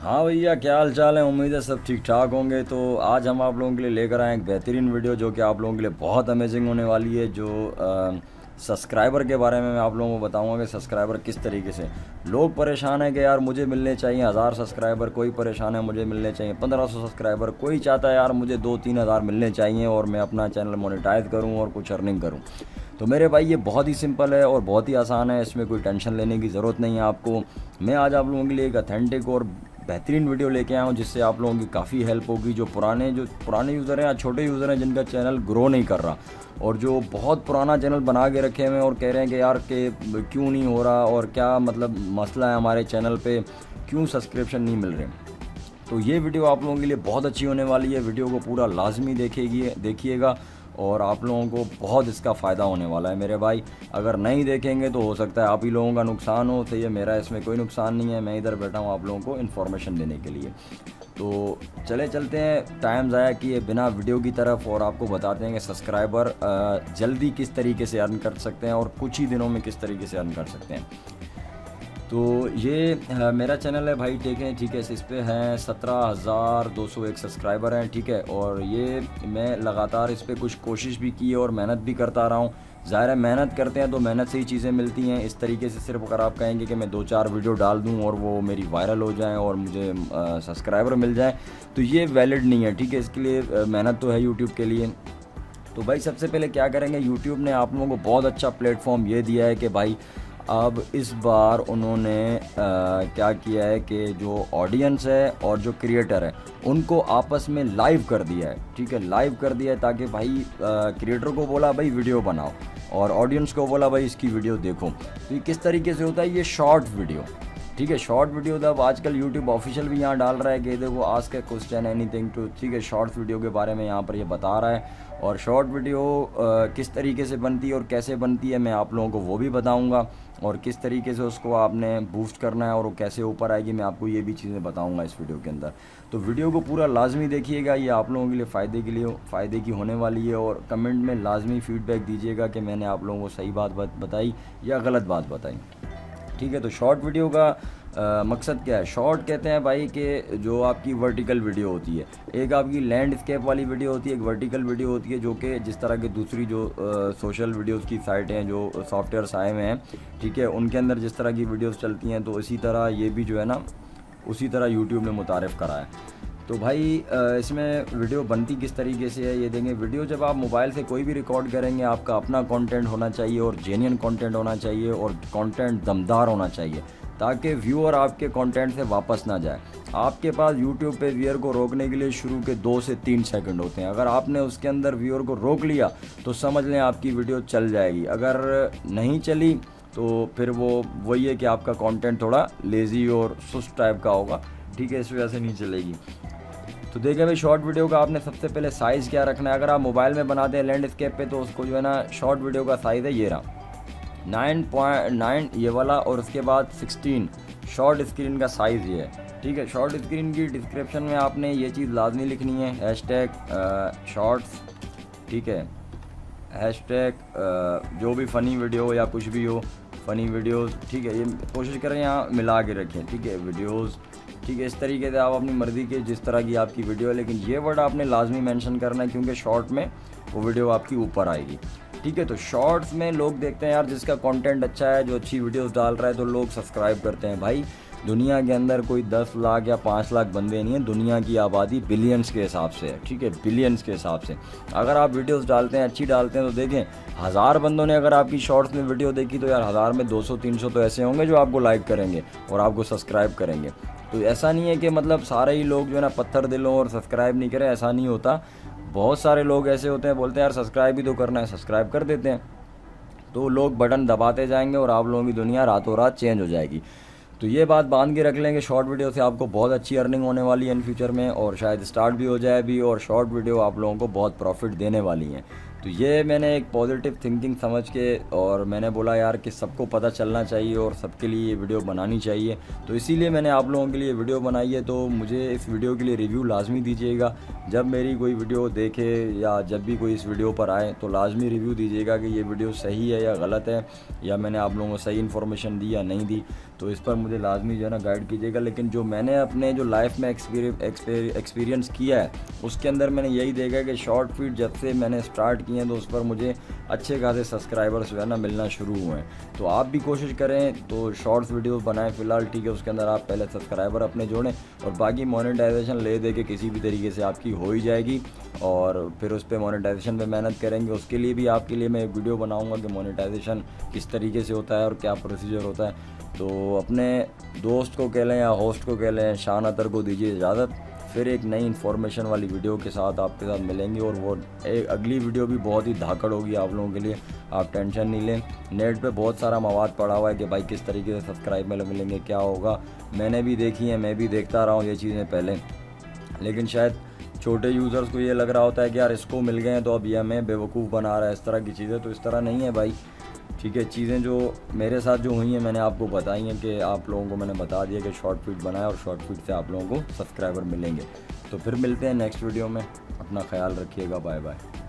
हाँ भैया, क्या हाल चाल है। उम्मीद है सब ठीक ठाक होंगे। तो आज हम आप लोगों के लिए लेकर आए एक बेहतरीन वीडियो जो कि आप लोगों के लिए बहुत अमेजिंग होने वाली है। जो सब्सक्राइबर के बारे में मैं आप लोगों को बताऊंगा कि सब्सक्राइबर किस तरीके से लोग परेशान है कि यार मुझे मिलने चाहिए 1000 सब्सक्राइबर, कोई परेशान है मुझे मिलने चाहिए 1500 सब्सक्राइबर, कोई चाहता है यार मुझे 2-3 हज़ार मिलने चाहिए और मैं अपना चैनल मोनेटाइज करूँ और कुछ अर्निंग करूँ। तो मेरे भाई ये बहुत ही सिंपल है और बहुत ही आसान है, इसमें कोई टेंशन लेने की ज़रूरत नहीं है आपको। मैं आज आप लोगों के लिए एक अथेंटिक और बेहतरीन वीडियो लेके आया हूँ जिससे आप लोगों की काफ़ी हेल्प होगी। जो पुराने यूज़र हैं या छोटे यूज़र हैं जिनका चैनल ग्रो नहीं कर रहा, और जो बहुत पुराना चैनल बना के रखे हुए हैं और कह रहे हैं कि यार के क्यों नहीं हो रहा और क्या मतलब मसला है हमारे चैनल पे, क्यों सब्सक्रिप्शन नहीं मिल रहे। तो ये वीडियो आप लोगों के लिए बहुत अच्छी होने वाली है। वीडियो को पूरा लाजमी देखिएगा और आप लोगों को बहुत इसका फ़ायदा होने वाला है मेरे भाई। अगर नहीं देखेंगे तो हो सकता है आप ही लोगों का नुकसान हो। तो ये मेरा इसमें कोई नुकसान नहीं है, मैं इधर बैठा हूँ आप लोगों को इन्फॉर्मेशन देने के लिए। तो चलते हैं टाइम ज़ाया किए बिना वीडियो की तरफ और आपको बताते हैं कि सब्सक्राइबर जल्दी किस तरीके से अर्न कर सकते हैं और कुछ ही दिनों में किस तरीके से अर्न कर सकते हैं। तो ये मेरा चैनल है भाई टेक है, ठीक है। इस पे हैं 17,201 सब्सक्राइबर हैं, ठीक है। और ये मैं लगातार इस पर कुछ कोशिश भी की है और मेहनत भी करता रहा हूँ। ज़ाहिर है मेहनत करते हैं तो मेहनत से ही चीज़ें मिलती हैं। इस तरीके से सिर्फ अगर आप कहेंगे कि मैं 2-4 वीडियो डाल दूँ और वो मेरी वायरल हो जाएँ और मुझे सब्सक्राइबर मिल जाए, तो ये वैलिड नहीं है, ठीक है। इसके लिए मेहनत तो है यूट्यूब के लिए। तो भाई सबसे पहले क्या करेंगे, यूट्यूब ने आप लोगों को बहुत अच्छा प्लेटफॉर्म ये दिया है कि भाई अब इस बार उन्होंने क्या किया है कि जो ऑडियंस है और जो क्रिएटर है उनको आपस में लाइव कर दिया है, ठीक है। लाइव कर दिया है ताकि भाई क्रिएटर को बोला भाई वीडियो बनाओ और ऑडियंस को बोला भाई इसकी वीडियो देखो। तो ये किस तरीके से होता है, ये शॉर्ट वीडियो, ठीक है। शॉर्ट वीडियो तब आजकल यूट्यूब ऑफिशियल भी यहाँ डाल रहा है कि देखो ask a question anything to, ठीक है। शॉर्ट वीडियो के बारे में यहाँ पर ये बता रहा है और शॉर्ट वीडियो किस तरीके से बनती है और कैसे बनती है मैं आप लोगों को वो भी बताऊंगा, और किस तरीके से उसको आपने बूस्ट करना है और वो कैसे ऊपर आएगी मैं आपको ये भी चीज़ें बताऊंगा इस वीडियो के अंदर। तो वीडियो को पूरा लाजमी देखिएगा, ये आप लोगों के लिए फ़ायदे की होने वाली है। और कमेंट में लाजमी फ़ीडबैक दीजिएगा कि मैंने आप लोगों को सही बात बताई या गलत बात बताई, ठीक है। तो शॉर्ट वीडियो का मकसद क्या है, शॉर्ट कहते हैं भाई कि जो आपकी वर्टिकल वीडियो होती है, एक आपकी लैंडस्केप वाली वीडियो होती है, एक वर्टिकल वीडियो होती है जो कि जिस तरह की दूसरी जो सोशल वीडियोस की साइटें हैं जो सॉफ्टवेयर्स आए हुए हैं, ठीक है, उनके अंदर जिस तरह की वीडियोस चलती हैं तो इसी तरह ये भी जो है ना उसी तरह यूट्यूब ने मुतारिफ़ करा है। तो भाई इसमें वीडियो बनती किस तरीके से है ये देंगे। वीडियो जब आप मोबाइल से कोई भी रिकॉर्ड करेंगे आपका अपना कंटेंट होना चाहिए और जेन्युइन कंटेंट होना चाहिए और कंटेंट दमदार होना चाहिए ताकि व्यूअर आपके कंटेंट से वापस ना जाए। आपके पास यूट्यूब पे व्यूअर को रोकने के लिए शुरू के 2 से 3 सेकंड होते हैं। अगर आपने उसके अंदर व्यूअर को रोक लिया तो समझ लें आपकी वीडियो चल जाएगी। अगर नहीं चली तो फिर वो वही है कि आपका कंटेंट थोड़ा लेज़ी और सुस्त टाइप का होगा, ठीक है, इस वजह से नहीं चलेगी। तो देखें भाई शॉर्ट वीडियो का आपने सबसे पहले साइज़ क्या रखना है। अगर आप मोबाइल में बनाते हैं लैंडस्केप पे तो उसको जो है ना शॉर्ट वीडियो का साइज़ है ये रहा 9.9 ये वाला, और उसके बाद 16 शॉर्ट स्क्रीन का साइज़ ये है, ठीक है। शॉर्ट स्क्रीन की डिस्क्रिप्शन में आपने ये चीज़ लाजमी लिखनी है #शॉर्ट्स, ठीक है। जो भी फ़नी वीडियो हो या कुछ भी हो फ़नी वीडियोज़, ठीक है। ये कोशिश करें यहाँ मिला के रखें, ठीक है, वीडियोज़, ठीक है। इस तरीके से आप अपनी मर्ज़ी के जिस तरह की आपकी वीडियो है, लेकिन ये वर्ड आपने लाजमी मेंशन करना है क्योंकि शॉर्ट में वो वीडियो आपकी ऊपर आएगी, ठीक है। तो शॉर्ट्स में लोग देखते हैं यार जिसका कंटेंट अच्छा है, जो अच्छी वीडियोस डाल रहा है तो लोग सब्सक्राइब करते हैं। भाई दुनिया के अंदर कोई 10 लाख या 5 लाख बंदे नहीं हैं, दुनिया की आबादी बिलियंस के हिसाब से है, ठीक है, बिलियंस के हिसाब से। अगर आप वीडियोस डालते हैं अच्छी डालते हैं तो देखें 1000 बंदों ने अगर आपकी शॉर्ट्स में वीडियो देखी तो यार 1000 में 200-300 तो ऐसे होंगे जो आपको लाइक करेंगे और आपको सब्सक्राइब करेंगे। तो ऐसा नहीं है कि मतलब सारे ही लोग जो है ना पत्थर दिल हों और सब्सक्राइब नहीं करें, ऐसा नहीं होता। बहुत सारे लोग ऐसे होते हैं बोलते हैं यार सब्सक्राइब भी तो करना है, सब्सक्राइब कर देते हैं। तो लोग बटन दबाते जाएंगे और आप लोगों की दुनिया रातों रात चेंज हो जाएगी। तो ये बात बांध के रख लेंगे, शॉर्ट वीडियो से आपको बहुत अच्छी अर्निंग होने वाली है इन फ्यूचर में और शायद स्टार्ट भी हो जाए भी, और शॉर्ट वीडियो आप लोगों को बहुत प्रॉफिट देने वाली हैं। तो ये मैंने एक पॉजिटिव थिंकिंग समझ के और मैंने बोला यार कि सबको पता चलना चाहिए और सबके लिए ये वीडियो बनानी चाहिए, तो इसीलिए मैंने आप लोगों के लिए वीडियो बनाई है। तो मुझे इस वीडियो के लिए रिव्यू लाजमी दीजिएगा, जब मेरी कोई वीडियो देखे या जब भी कोई इस वीडियो पर आए तो लाजमी रिव्यू दीजिएगा कि ये वीडियो सही है या गलत है, या मैंने आप लोगों को सही इन्फॉर्मेशन दी या नहीं दी। तो इस पर मुझे लाजमी जो है ना गाइड कीजिएगा। लेकिन जो मैंने अपने जो लाइफ में एक्सपीरियंस किया है उसके अंदर मैंने यही देखा है कि शॉर्ट फीड जब से मैंने स्टार्ट किए हैं तो उस पर मुझे अच्छे खासे सब्सक्राइबर्स जो है ना मिलना शुरू हुए हैं। तो आप भी कोशिश करें तो शॉर्ट्स वीडियो बनाएं फ़िलहाल, ठीक है। उसके अंदर आप पहले सब्सक्राइबर अपने जोड़ें और बाकी मोनेटाइजेशन ले दे के किसी भी तरीके से आपकी हो ही जाएगी, और फिर उस पर मोनेटाइजेशन पे मेहनत करेंगे। उसके लिए भी आपके लिए मैं एक वीडियो बनाऊंगा कि मोनेटाइजेशन किस तरीके से होता है और क्या प्रोसीजर होता है। तो अपने दोस्त को कह लें या होस्ट को कह लें, शान अतर को दीजिए इजाज़त। फिर एक नई इन्फॉर्मेशन वाली वीडियो के साथ आपके साथ मिलेंगे, और वो एक अगली वीडियो भी बहुत ही धाकड़ होगी आप लोगों के लिए, आप टेंशन नहीं लें। नेट पे बहुत सारा मवाद पड़ा हुआ है कि भाई किस तरीके से सब्सक्राइब मिलेंगे, क्या होगा। मैंने भी देखी है, मैं भी देखता रहा हूँ ये चीज़ें पहले, लेकिन शायद छोटे यूज़र्स को ये लग रहा होता है कि यार इसको मिल गए हैं तो अब ये हमें बेवकूफ़ बना रहा है, इस तरह की चीज़ें। तो इस तरह नहीं है भाई, ठीक है। चीज़ें जो मेरे साथ जो हुई हैं मैंने आपको बताई हैं कि आप लोगों को मैंने बता दिया कि शॉर्ट फीड बनाए और शॉर्ट फीड से आप लोगों को सब्सक्राइबर मिलेंगे। तो फिर मिलते हैं नेक्स्ट वीडियो में, अपना ख्याल रखिएगा, बाय बाय।